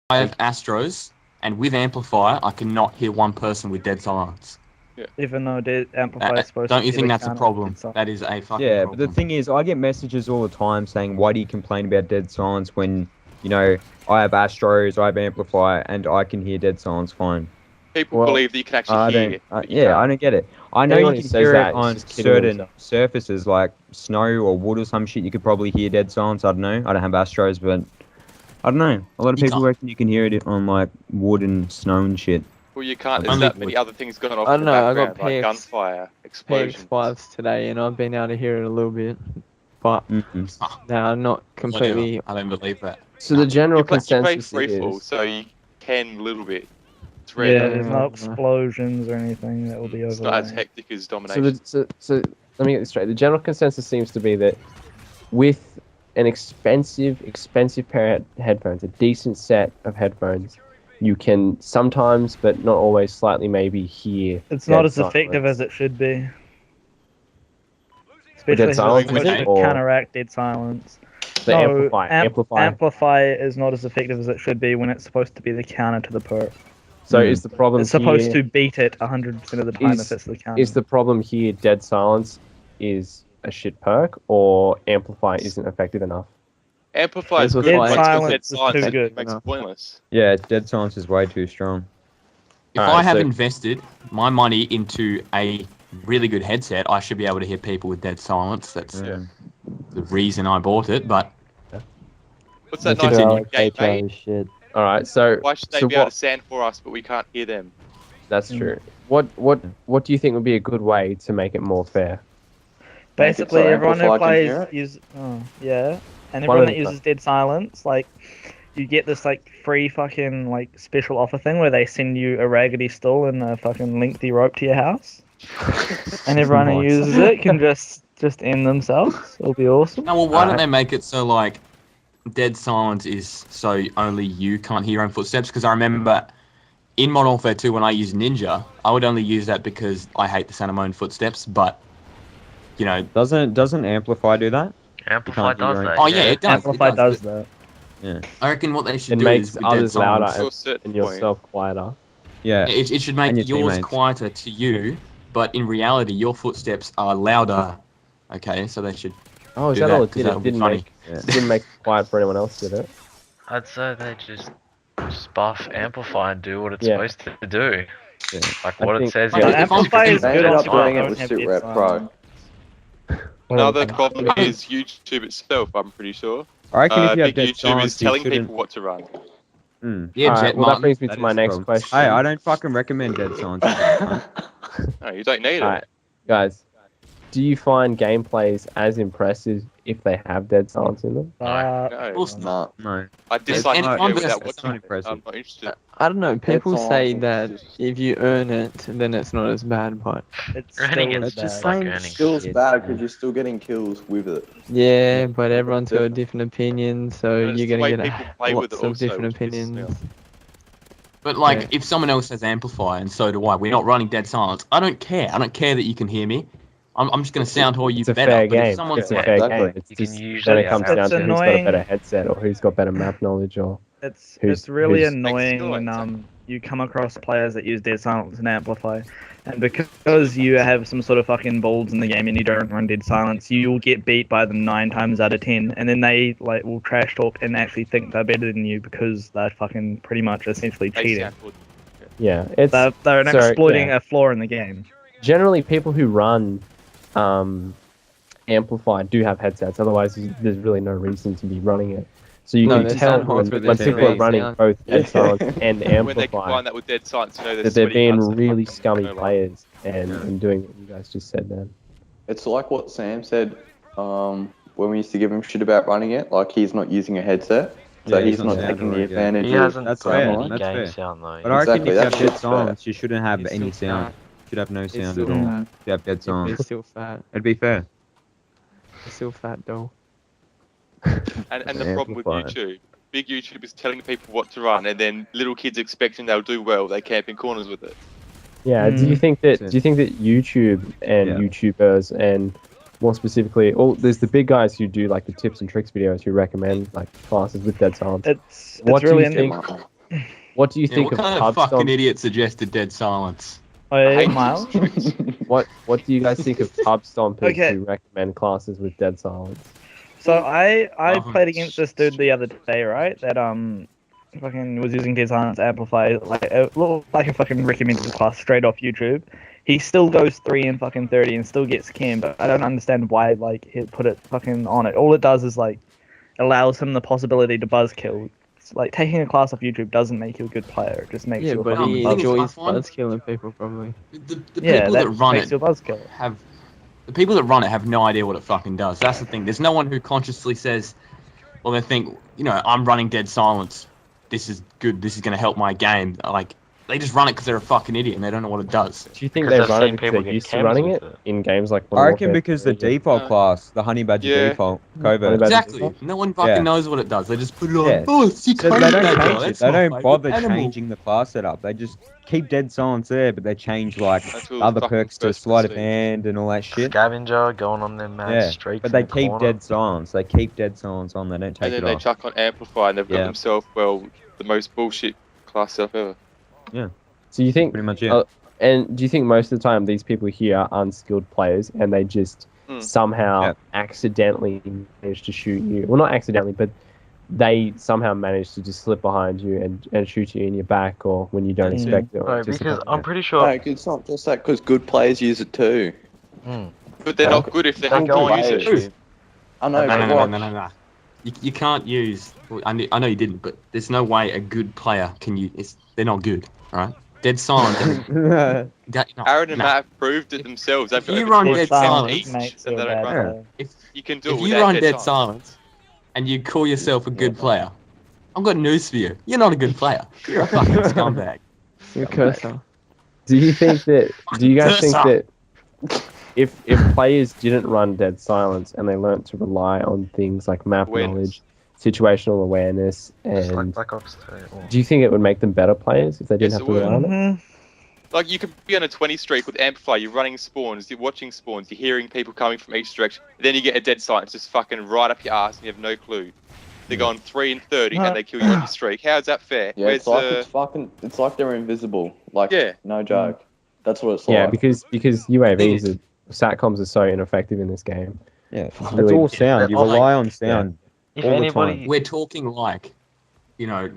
have Astros, and with amplifier, I cannot hear one person with dead silence. Yeah. Even though the amplifier is supposed Don't to you be think the that's a counter problem? to dead That is a fucking Yeah, problem. but the thing is, I get messages all the time saying, why do you complain about dead silence when, you know, I have Astros, I have amplifier, and I can hear dead silence fine. People believe that you can actually hear. I don't get it. I know Anyone you who can says hear that it is on just kidding certain himself. surfaces like snow or wood or some shit. You could probably hear dead silence. I don't know. I don't have Astros, but I don't know. A lot of You people can't- reckon you can hear it on like wood and snow and shit. Well, you can't. There's Only that many other things going off I in the don't know, I background, got like PX gunfire, explosions. PX5s today, and I've been able to hear it a little bit, but no, not completely. I don't believe that. So the general You play consensus freefall, is so you can a little bit. It's Yeah, rare. there's no explosions or anything that will be It's not as overlaying. hectic as so domination. so let me get this straight. The general consensus seems to be that with an expensive pair of headphones, a decent set of headphones, you can sometimes, but not always, slightly maybe hear. It's not dead as effective silence. as it should be. With dead Especially if silence, it's supposed is it? to Or counteract dead silence. the amplifier. Amplify is not as effective as it should be when it's supposed to be the counter to the perk. So is the problem It's supposed here, to beat it 100% of the time if it's the counter. is the problem here dead silence is a shit perk, or amplify isn't effective enough? Amplify is Dead good. Once you got silence dead is silence, too good. it makes it pointless. Yeah, dead silence is way too strong. If Alright, I have so- invested my money into a really good headset, I should be able to hear people with dead silence. That's Yeah. the reason I bought it. But What's that Continue. nice game, mate? Shit. All right, so Why should they so be able what? to stand for us, but we can't hear them? That's true. What do you think would be a good way to make it more fair? Basically, so everyone who amplified can hear plays it? yeah, and One everyone of that the- uses dead silence, like, you get this like free fucking like special offer thing where they send you a raggedy stool and a fucking lengthy rope to your house, and everyone who Nice. uses it can just end themselves. It'll be awesome. no, well, why don't they make it so like dead silence is so only you can't hear your own footsteps? Because I remember in Modern Warfare 2 when I used Ninja, I would only use that because I hate the sound of my own footsteps. But you know, Doesn't amplify do that? Amplify can't hear does your own- that. oh yeah, it does. Amplify it does that. I reckon what they should It do makes is with dead others silence, louder To a certain and point. yourself quieter. Yeah. It should And make your yours teammates. quieter to you, but in reality, your footsteps are louder. Okay, so they should. Oh, is Do that that, all it 'cause did? that'll It be didn't funny. make Yeah. it didn't make it quiet for anyone else, did it? I'd say they just buff Amplify and do what it's Yeah. supposed to do. Yeah. Like I what it think- says. Like, in if the I'm- Amplify is They good ended on up people doing that it don't with have Suit dead Rep Pro. silence. Another problem is YouTube itself, I'm pretty sure. I reckon if you have Big dead YouTubers silence, you telling shouldn't. people what to run. Yeah, All right, Jet well, that Martin. brings me That to my is the next problem. question. Hey, I don't fucking recommend dead silence. No, you don't need it. All right, guys, do you find gameplays as impressive if they have dead silence in them? No, Of course not. No. I dislike And a if I'm video without gonna- it's watching not it. impressive. I'm not interested. I don't know. People all say it's that just- if you earn it, then it's not as bad. But It's Earning still it as is just bad. like Same earning. Still shit. bad because you're still getting kills with it. yeah, but everyone's got a different opinion, so But it's you're the gonna way get people play with lots it of also, different which pisses me opinions. off. But like, Yeah. if someone else has amplify and so do I, we're not running dead silence. I don't care. I don't care that you can hear me. I'm just going to sound all you It's a better. fair But if game. someone's It's a like, fair Exactly. game. It's You can just usually then it comes have down to who's got a annoying. better headset or who's got better map knowledge or It's Who's- really who's- annoying when you come across players that use dead silence and amplify, and because you have some sort of fucking balls in the game and you don't run dead silence, you will get beat by them 9 times out of 10, and then they like will trash talk and actually think they're better than you because they're fucking pretty much essentially They cheating. sound good. yeah. It's They're so, exploiting yeah. a flaw in the game. Generally people who run amplify do have headsets. Otherwise, there's really no reason to be running it. So you No, can they tell sound hot when with their people are TVs, running yeah. both dead silence and When they amplify combine that with dead silence, you know that they're sweaty being cunts that really fucking scummy know, like, players and doing what you guys just said then. It's like what Sam said when we used to give him shit about running it. Like he's not using a headset, so Yeah, he's he's not not taking the sound, yeah. advantage He of hasn't That's got fair, any that's game fair. sound though. But I reckon Exactly, if you that have dead shit's fair. silence, you shouldn't have It's any still sound. fat. You should have no It's sound still at all. fat. If you have dead It's silence. still fat. It'd be fair. It's still fat though. And the problem with Amplified. YouTube, big YouTubers telling people what to run, and then little kids expecting they'll do well. They camp in corners with it. Yeah, do you think that YouTube and Yeah. YouTubers and more specifically, there's the big guys who do like the tips and tricks videos who recommend like classes with dead silence. It's What do really you think? What do you Yeah, think what of kind pub of fucking stomp? idiot suggested dead silence? Oh, hate Miles. What do you guys think of pub stompers Okay. who recommend classes with dead silence? So I Love 'em. played against this dude the other day, right? That fucking was using dead silence amplify, like it looked like a fucking recommended class straight off YouTube. He still goes 3 and fucking 30 and still gets K.E.M, but I don't understand why like he put it fucking on it. All it does is like allows him the possibility to buzzkill. It's like taking a class off YouTube doesn't make you a good player. It just makes Yeah, you a but fucking he thing is, I enjoys find- buzz killing people probably. The yeah, people that that run makes it you a buzzkill. have the people that run it have no idea what it fucking does. That's the thing. There's no one who consciously says, well, they think, I'm running dead silence. This is good. This is going to help my game. Like, they just run it because they're a fucking idiot and they don't know what it does. Do you think Because they I've run it seen because people they're get used to chems running with it it. in games like I Modern reckon Warfare because the 3? default class, the Honey Badger Yeah. default, Honey covert. Badger Exactly. No one fucking Yeah. knows what it does. They just put it on. Yeah. Oh, it's So they don't Badger. change it. That's They my don't favourite bother animal. changing the class setup. They just keep dead silence there, but they change like Until the other fucking perks to first sleight of prestige. hand and all that shit. Scavenger going on their mad Yeah, streaks but in they the keep corner. dead silence. They keep dead silence on. They don't take And then it they off. chuck on Amplify and they've got Yeah. themselves, the most bullshit class setup ever. So you think Pretty much it. and do you think most of the time these people here are unskilled players and they just somehow Yeah. accidentally manage to shoot you? Well, not accidentally, but they somehow manage to just slip behind you and shoot you in your back or when you don't Mm. expect it. Or No, just because above I'm it. pretty No, sure. it's not just that because good players use it too. But they're not good if they have go to on use it. YouTube. I know, No, but no. watch. You can't use. Well, I know you didn't, but there's no way a good player can use. They're not good, right? Dead silence. Aaron and Matt have proved it themselves. They've If got you over run 20 dead kills silence, each, makes and you a they don't bad run. player. if You can do it if without you run dead dead silence. silence and you call yourself a good player, I've got news for you. You're not a good player. You're a fucking scumbag. You're a cursor. Do you think that? Do you guys think Cursor. that if players didn't run dead silence and they learnt to rely on things like map Awareness. knowledge, situational awareness, Just like and Black Ops 2. Or... do you think it would make them better players if they didn't Yes, have it to rely on it? Mhm. Like, you could be on a 20 streak with Amplify, you're running spawns, you're watching spawns, you're hearing people coming from each direction, then you get a dead silence just fucking right up your ass and you have no clue. They're going 3 and 30 and they kill you on your streak. How is that fair? Yeah, it's like it's like they're invisible. Like, Yeah. no joke. That's what it's Yeah, like. because UAVs, satcoms are so ineffective in this game. Yeah, it's really- all sound. You Yeah. rely on sound If all the anybody, time. We're talking like,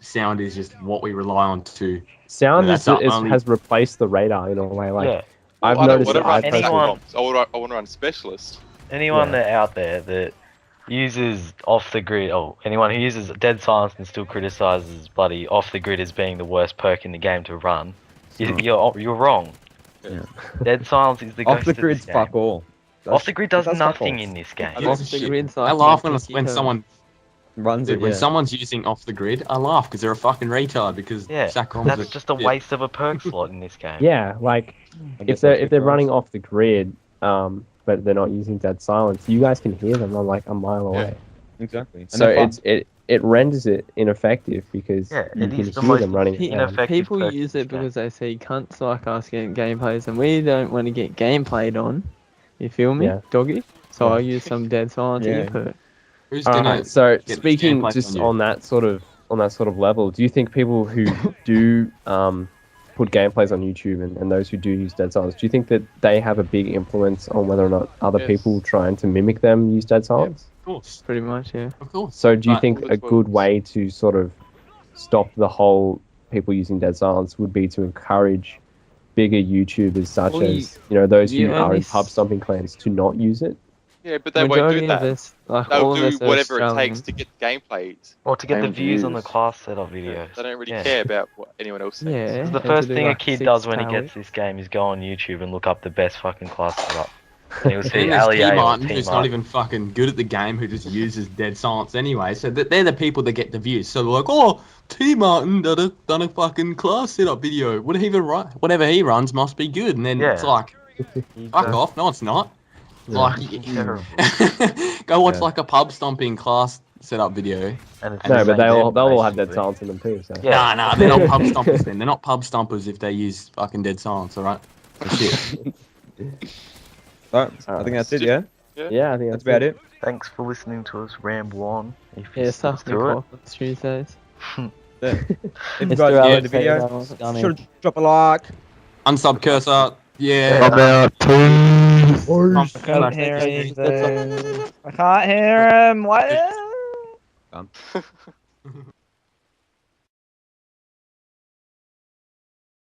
sound is just what we rely on to. Sound That's our only- has replaced the radar in a way. Like yeah, I've I don't noticed want to that run I personally- anyone- SATCOMs. I want to run specialist. anyone Yeah. that out there that uses off the grid, or anyone who uses dead silence and still criticizes bloody off the grid as being the worst perk in the game to run, you're wrong. Yeah. Dead silence is the Off ghost the of grid's this game. fuck all. Off the grid does fuck nothing all. in this game. Yeah, Off the shit. grid's I like laugh my when pinky when toe. someone Runs dude, it. when Yeah. someone's using off the grid. I laugh because they're a fucking retard. Because Yeah, SATCOMs that's are just a shit. waste of a perk slot in this game. Yeah, like I if guess they're that's if they're the running price. off the grid, but they're not using dead silence, you guys can hear them. I'm like a mile away. Exactly. And So they're it renders it ineffective because Yeah, you it can is the hear most them running Pe- around. ineffective People perk use in it this game. because they see cunts like us getting gameplays, and we don't want to get gameplayed on. You feel me, Yeah. doggy? So Yeah. I use some dead silence Yeah. input. Who's gonna? Alright, so get speaking gameplay just on you? on that sort of level, do you think people who do put gameplays on YouTube and those who do use dead silence, do you think that they have a big influence on whether or not other Yes. people trying to mimic them use dead silence? Of course, Pretty much, yeah. of course. So do you But- think All a the good twirls. way to sort of stop the whole people using dead silence would be to encourage bigger YouTubers such Well, as those you who are only in pub stomping clans to not use it? Yeah, but they won't Majority do of that. us, like They'll all of do us, are whatever it Australian. takes to get gameplays. Or to get the Game views on the views. class setup videos. They don't really Yeah. care about what anyone else thinks. Yeah. 'Cause the and to first do, thing a like, kid 6 does when he per gets week. this game is go on YouTube and look up the best fucking class setup. And he'll And see then there's Ali T or Martin, T who's not Martin. even fucking good at the game, who just uses dead silence anyway. So they're the people that get the views. So they're like, oh, T Martin done a fucking class setup video. Whatever he runs must be good. And then it's Yeah. like, He's fuck off. No, it's not. Like, terrible. go watch Yeah. like a pub stomping class setup video. And it's No, the but same they'll all have basically. dead silence in them too. So. Yeah. Nah, they're not pub stompers then. They're not pub stompers if they use fucking dead silence, alright? Shit. Alright, I think that's it, yeah? Yeah, I think That's about it. Thanks for listening to us ramble on. If you Yeah, still stuff do it. on Tuesdays. If you Mr. guys enjoyed the Alex, video, stunning. sure to drop a like. Unsub cursor. Yeah. I'm out. Peace. I can't hear anything. I can't hear him. What? Um,